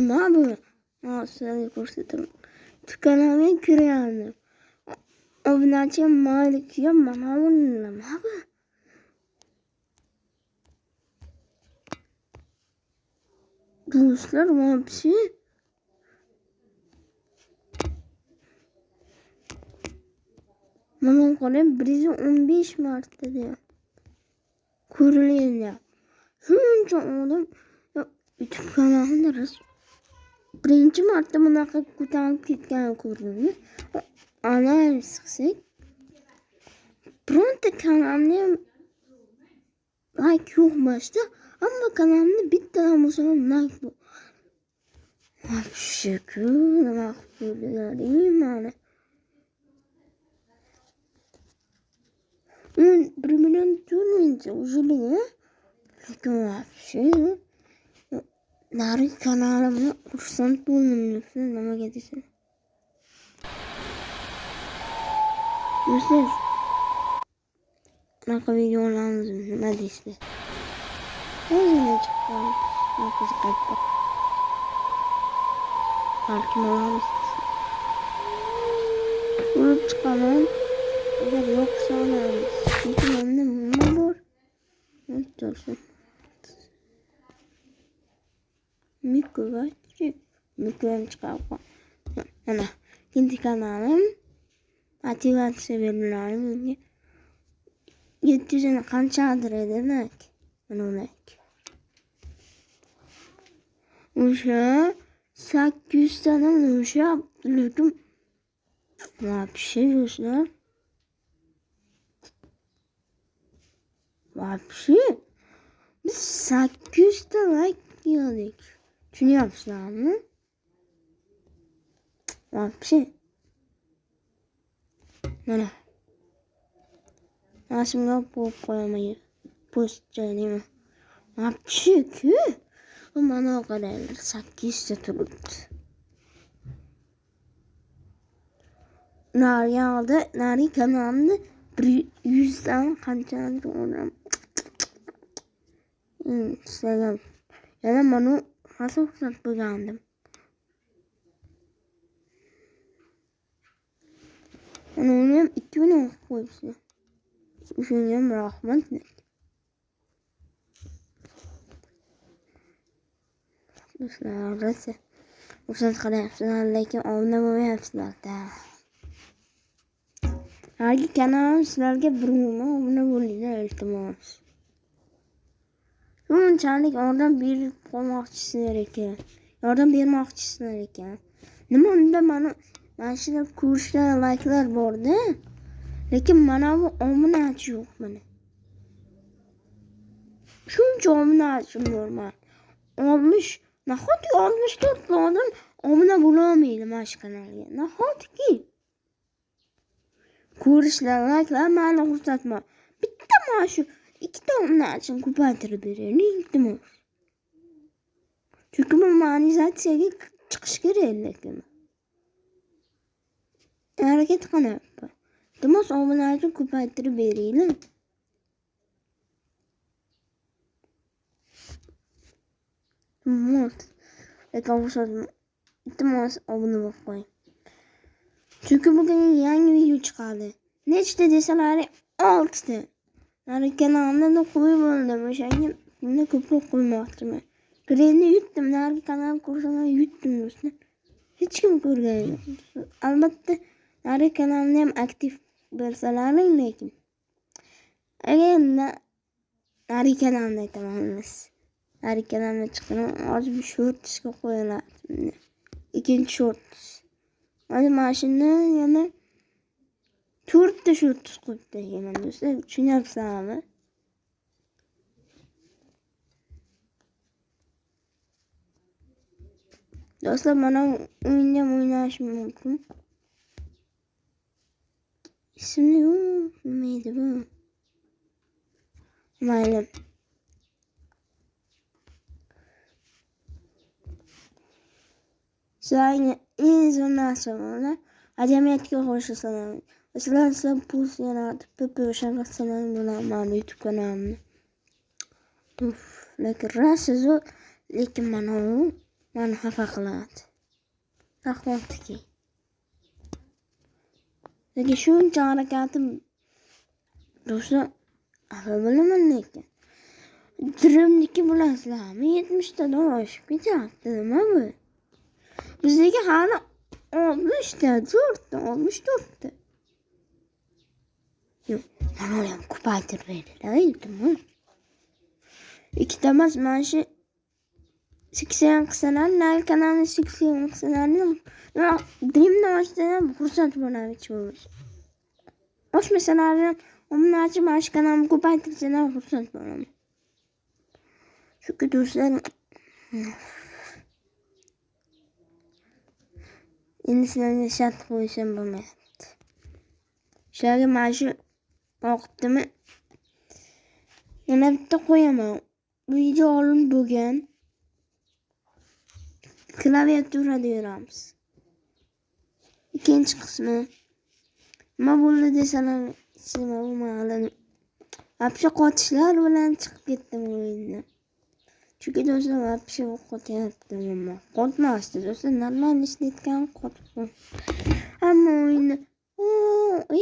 nima bu? Sizlarga ko'rsataman. Kanalga kirgandim. Obunachi Malikga mana bu nima bu? Do'stlar, вообще mana qarang, 115 marta deyapti. Ko'rilyapti. Shuncha odam YouTube kanalida birinchi marta bunaqa ko'tarilib ketgan ko'rdingmi? Analiz qilsak, bironta kanalni like yo'q boshda, hamma kanalni bittadan bo'lsa like bor. Вообще-ku nima qilib qo'ydilaring mana. 1 million turnincha ujili. Lekin вообще nari kanalimni xursand bo'ldim desa nimaga desa. Do'stlar, bunaqa videolarimiz nima deysiz? O'zini chiqqan. Qiziqib bor. Balki olamiz. Urib chiqaman. Agar yo'qsa olamiz. Lekin endi nima bor? O'tirsin. Mikro'm chiqarib. Mana, ikkinchi kanalim motivatsiya beriladi menga. 700 ni qanchadir edi, nak. Mana unak. O'sha 800 tadan o'sha lekin вообще do'stlar. Вообще biz 800 ta like yig'dik. Tushunyapsizlarmi? Вообще. Mana. Rasmga qo'yib qo'yaman. Post joylayman. Вообще-ku mana qaranglar, 800 ta turibdi. Nari kanalimni 100 dan qanchadir o'ram. Instagram. Yana mana hasab bo'lgandim. Uni ham 2 million qo'yibsiz. Shunga ham rahmat. Do'stlar, rosa xursand qilyapsizlar, lekin obuna bo'lmayapsizlar-da. Hargi kanalim sizlarga birma obuna bo'linglar, iltimos. Shunchalik yordam berib qolmoqchisizlar ekan. Yordam bermoqchisizlar ekan. Nima unda mana shunday ko'rishlar, like'lar bor-da. Lekin mana bu obunachi yo'q mana. Shuncha obunachi bor mana. 64 odam obuna bo'la olmaydi mana shu kanalga. Nahotki ko'rishlar, like'lar meni xursandman. Bitta mana shu 2 ta obunachini ko'paytirib beraylik, iltimos. Chunki bu monetizatsiyaga chiqish kerak lekin. Harakat qilyapman. Iltimos obunachini ko'paytirib beringlar. Iltimos obuna bo'lib qo'ying. Chunki bugun yangi video chiqadi. Nechta desalar 6 ta. Nari kanalimda qo'yib oldim. O'shanga buni ko'proq qo'ymoqchiman. Grenni yutdim, nari kanal ko'rsam yutdim do'stlar. Hech kim ko'rgan yo'q. Albatta, nari kanalni ham aktiv bersalaring, lekin agar nari kanalni aytaman. Nari kanalni chiqaram, hozir bir shortsga qo'yiladi. Ikkinchi shorts. Mana shunda yana 4 ta shorts qo'yib tashlayman do'stlar. Tushunyapsizlarmi? Do'stlar, mana o'yinda o'ynash mumkin. Ismini nima edi bu? Mayli. Sizlarga eng zo'r narsa mana jamiyatga qo'shilsalaring. Sizlar post yaratib, o'shanga qilsalaring bo'ladi YouTube kanalimni. Lekin rosa zo'r, lekin mana u meni xafa qiladi. Nahotki. Lekin shuncha harakatim do'stlar, xafa bo'laman lekin. Dirimniki bilasizlarmi? 70 tadan oshib ketyapti. Nima bu? Bizdagi hali 60 ta, 64 ta. Yo'q, mana ham ko'paytirib beringlar, iltimos. Ikkita emas, mana shu 80 qilsalar, nari kanalni 80 qilsalar, dilimni ochsalar xursand bo'laman hech bo'lmasa. Ochmasalar ham obunachi mana shu kanalni ko'paytirsalar xursand bo'laman. Chunki do'stlar, endi sizlarga shart qo'yishim bo'lmayapti. Shularga mana shu vaqtimi yana bitta qo'yaman. Video olinib bo'lgan klaviaturada yuramiz. Ikkinchi qismi nima bo'ldi desalar, nima bo'lmadi. Apsha qotishlar bilan chiqib ketdim o'yindan. Chunki do'stlar apsha qotyapti. Qotmasdi do'stlar, normal ishlayotgan qotib. Hamma o'yinda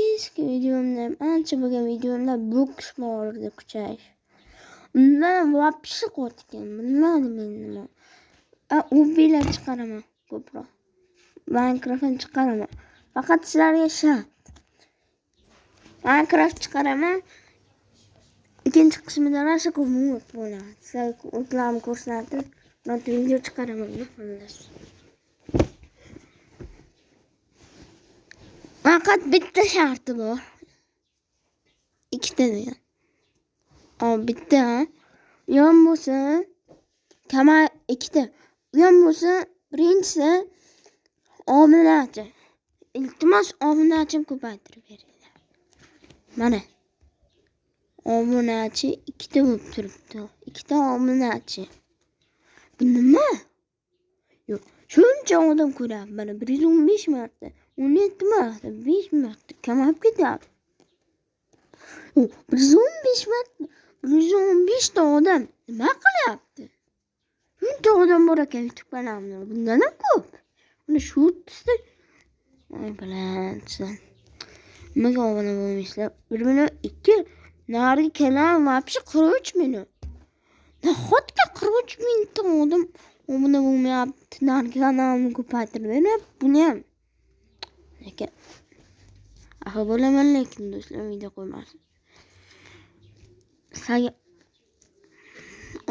eski videomda, ancha bo'lgan videomda boks bordi, kuchayish. Undan vapshi qotgan. Bilmadim nima. Ubilar chiqaraman ko'proq. Minecraftni chiqaraman. Faqat sizlarga shart. Minecraft chiqaraman. Ikkinchi qismida narsa ko'p bo'ladi. Sizlarga o'tlarni ko'rsatib, not video chiqaraman, xolos. Faqat bitta sharti bor. Ikkita degan. Bitta yon bo'lsa, kamar ikkita. Yon bo'lsa, birinchisi obunachi. Iltimos obunachim ko'paytirib beringlar. Mana obunachi ikkita bo'lib turibdi. Ikkita obunachi. Bu nima? Yo'q, shuncha odam ko'radi. Mana 115 marta, 17 marta, 5 marta kamayib ketyapti. 115 marta, 115 ta odam nima qilyapti? Shuncha odam bor ekan YouTube kanalimda. Bundan ham ko'p. Uni shortda ay bilasan. Nimaga obuna bo'lmaysizlar? 1 million 2 nari kanal vapshi 43 million. Nahotki 43 mingta odam obuna bo'lmayapti. Nari kanalni ko'paytirib beryapti. Buni ham. Lekin xafa bo'laman lekin do'stlar video qo'ymasin. Sizlarga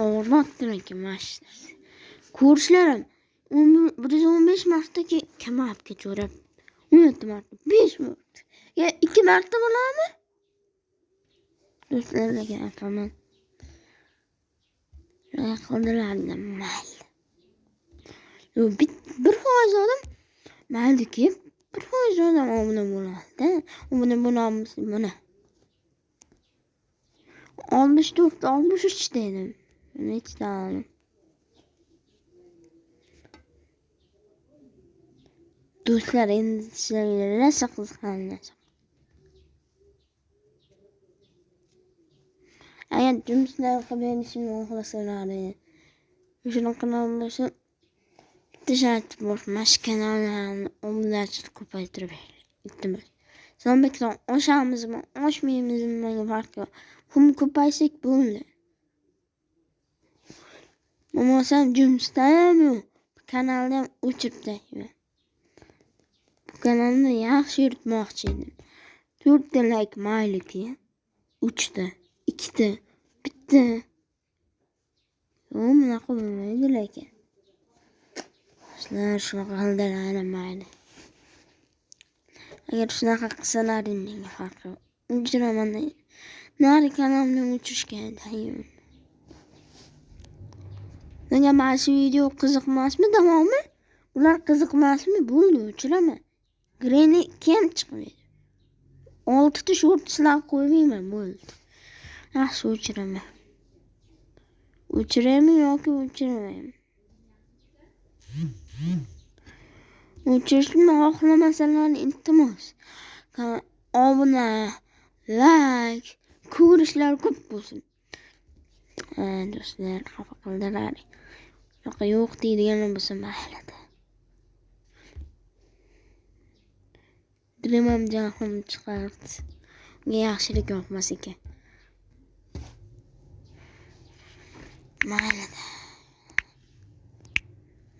og'irroqdi lekin mashina. Ko'rishlarim 115 martaga kamayib ketaveradi. 17 marta, 5 marta. Ya 2 marta bo'ladimi? Do'stlarga aytaman. Shunday qildilarmi? Mayli. Yo'q, 1% odam mayliki 1% odam obuna bo'ladi. Obuna bo'lamiz buni. 64, 63 dedim. Nechta? Do'stlar, endi sizlarga rosa qiziqarli. Agar jumslar qilib berishimni xohlasalar, o'sha kanalda bitta shart bor. Mash kanallarni obunachilik ko'paytirib bering. Iltimos. Sonbekdan oshamizmi, oshmaymizmi, menga farq yo'q. Kim ko'paysak bo'ldi. Bo'lmasam jumsda ham yo'q. Kanalni ham o'chirib tashlayman. Bu kanalni yaxshi yuritmoqchi edim. 4 ta like mayliki, 3 ta, 2 ta, bitta. Yo'q, bunaqa bo'lmaydi lekin. Sizlar shunaqa qildilar mayli. Agar shunaqa qilsalaring menga farq yo'q. O'chiraman. Nari kanalimni o'chirishga tayyor. Menga mana shu video qiziqmasmi davomi? Ular qiziqmasmi? Bo'ldi, o'chiraman. Granny Camp chiqmaydi. 6 ta shortlar qo'ymayman, bo'ldi. Yaxshi o'chiraman. O'chiraymi yoki o'chiramaymi? O'chirishni xohlamasalar iltimos. Obuna, like, ko'rishlar ko'p bo'lsin. Do'stlar, xafa qildilar. Yo'q deydigan bo'lsa mayli. Dilim ham jahlim chiqardi. Unga yaxshilik yoqmas ekan. Mayli.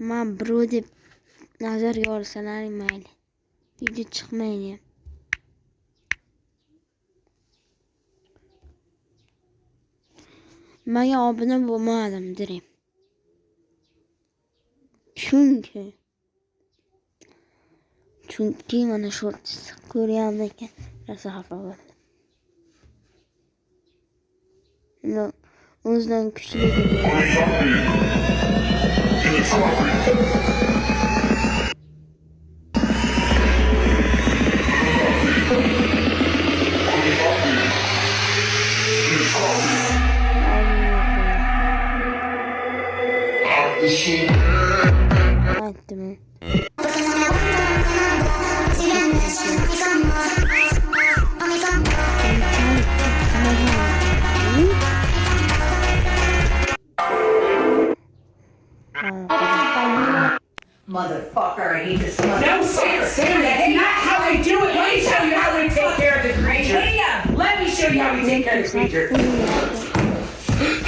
Men birov deb nazarga olsalar mayli. Video chiqmaydi. Menga obuna bo'lmadim dirim. Chunki mana shu ko'rganimdan keyin rosa xafa bo'ldim. O'zidan kuchli aytdim. Motherfucker, I need to smother. No, Sam, that's not how I do it. Let me show you how we take care of the creature. Let me show you how we take care of the creature.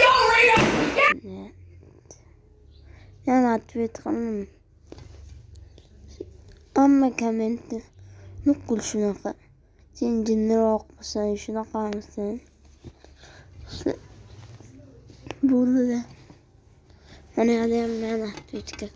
Go, Rita! Yani atvet qildim. Amma kommentni nuqul shunaqa. Sen jinniroq bo'lsan, shunaqa bo'lsan. Bo'ldi. Mana ham mana Twitterga.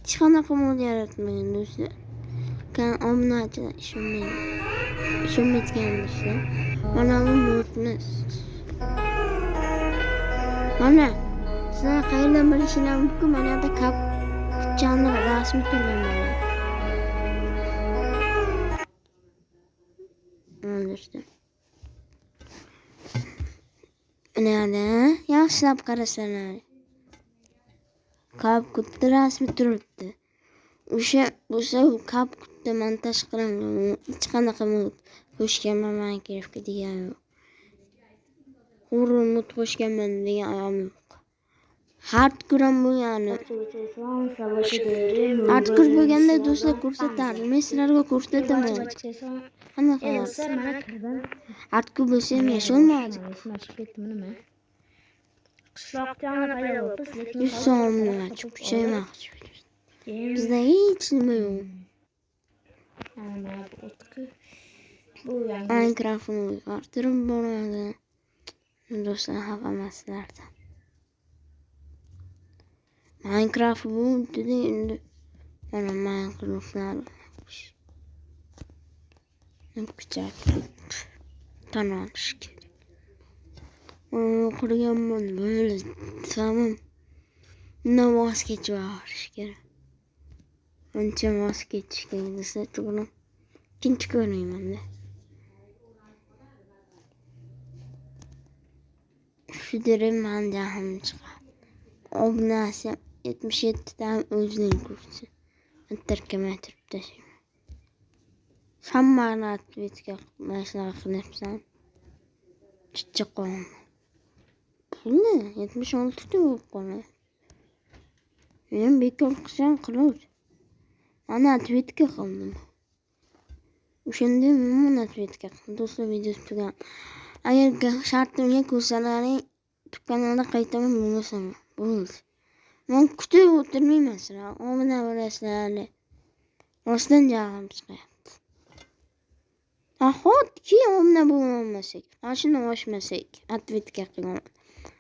Hiç qanaqa mod yaratmagan do'stlar. Kan obunachilar ishonmayotgan do'stlar. Mana bu modimiz. Mana sizlar qayerdan bilishinglar mumkin? Mana yerda kap channel rasmiy turgan mana. Do'stlar. Mana yaxshilab qarasanglar. Kap kutda rasmi turibdi. O'sha bo'lsa kap kutda montaj qilingan. Hech qanaqa mod qo'shganman Minecraftga degan yo'q. Horror mod qo'shganman degan ayam yo'q. Hardcore ham bo'lgani. Hardcore bo'lganda do'stlar ko'rsatardim. Men sizlarga ko'rsataman. Qanaqa? Hardcore bo'lsa ham yasholmaydi. Qishloqdan paydo bo'ldi, lekin Yusomlar kuchaymoqchi. Bizda hech nima yo'q. Ana bu o'tqi bu yangi Minecraftni orttirib boradi. Do'stlar xafa emaslardan. Minecraft bu dedi endi. Mana Minecraftlar. Pichak. Tanonish kerak. Qurganman böyle tamam. Ne voz kechirish kerak. Ancha voz kechish kerak desa to'g'ri. Ikkinchi ko'rmayman-da. Shu dirim men jahlim chiqadi. Obunasi 77 dan o'zining kursi. Interkamaytirib tashlayman. Hammani Twitterga mashina qilyapsan. Chiqqon. Pulni 76 ta bo'lib qoladi. Men bekor qilsam qilur. Ana Twitterga qildim. O'shanda men Twitterga qildim. Do'stlar video tugan. Agar shartimga ko'rsalaring kanalda qaytaman bo'lmasam bo'ldi. Men kutib o'tirmayman sira. Omina bilasizlar. Rostdan jahlim chiqyapti. Nahotki omina bo'lmasak, mashina ochmasak, atvetka qilgan.